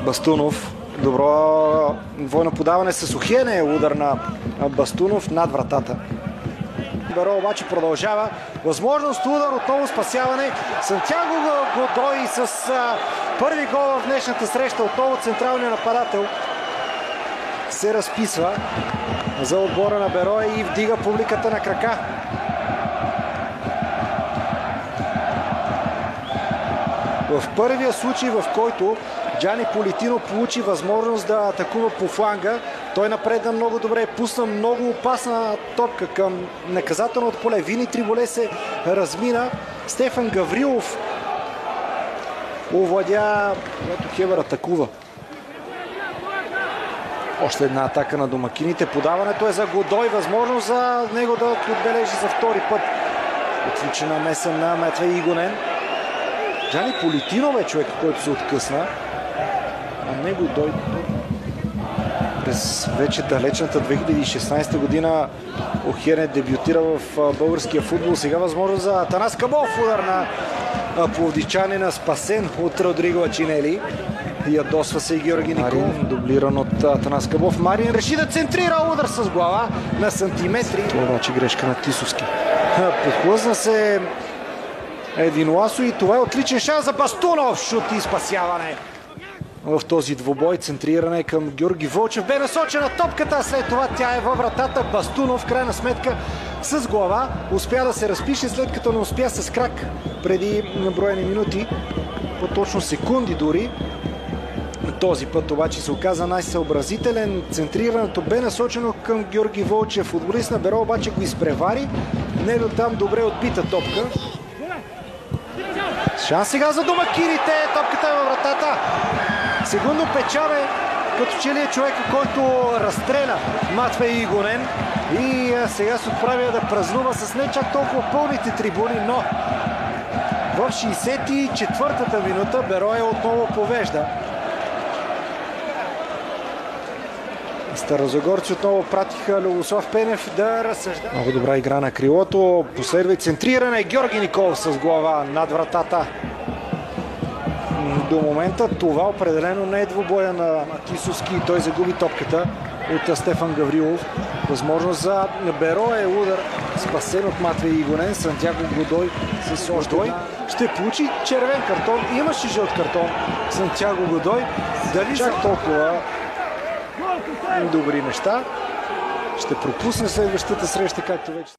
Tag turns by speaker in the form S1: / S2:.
S1: Бастунов. Добро двойно подаване с Охене. Удар на Бастунов над вратата. Беро обаче продължава. Възможност, удар, отново спасяване. Сантяго Годой с първи гол в днешната среща. Отново централният нападател се разписва за отбора на Берое и вдига публиката на крака. В първия случай, в който Джани Политино получи възможност да атакува по фланга, той напредна много добре, пусна много опасна топка към наказателното поле. Вини Триболе се размина. Стефан Гаврилов овладя, когато Хевър атакува. Още една атака на домакините. Подаването е за Годой. Възможност за него да отбележи за втори път. Отлична намеса на Матвей Игонен. Джани Политино бе човек, който се откъсна. А него дойде през вече далечната 2016 година. Охене дебютира в българския футбол. Сега възможно за Атанас Кабов. Удар на пловдивчанина, спасен от Родриго Ачинели. Ядосва се и Георги Николов. Дублиран от Атанас Кабов. Марин реши да центрира. Удар с глава на сантиметри. Това обаче грешка на Тисовски. Подхлъзна се Единоласо и това е отличен шанс за Бастунов. Шут и спасяване. В този двубой центриране към Георги Вълчев. Бе насочена топката, след това тя е във вратата. Бастунов в крайна сметка с глава успя да се разпише, след като не успя с крак преди броени минути, по-точно секунди дори. Този път обаче се оказа най-съобразителен. Центрирането бе насочено към Георги Вълчев. Футболист на Беро обаче го изпревари. Не до там добре отбита топка. Шанс сега за домакините. Топката е във вратата. Секундно печале, като че ли е човека, който разстреля Матвей Игонен. И сега се отправя да празнува с не чак толкова пълните трибуни, но в 64-та минута Берое отново повежда. Старозагорци отново пратиха Любослав Пенев да разсъжда. Много добра игра на крилото. Последва и центриране. Георги Николов с глава над вратата. До момента това определено не е двубоя на Тисовски. Той загуби топката от Стефан Гаврилов. Възможност за Берое, удар спасен от Матвей Игонен. Сантяго Годой с Ождой. Ще получи червен картон. Имаше жълт картон Сантяго Годой. Дали чак толкова добри неща. Ще пропусне следващата среща, както вече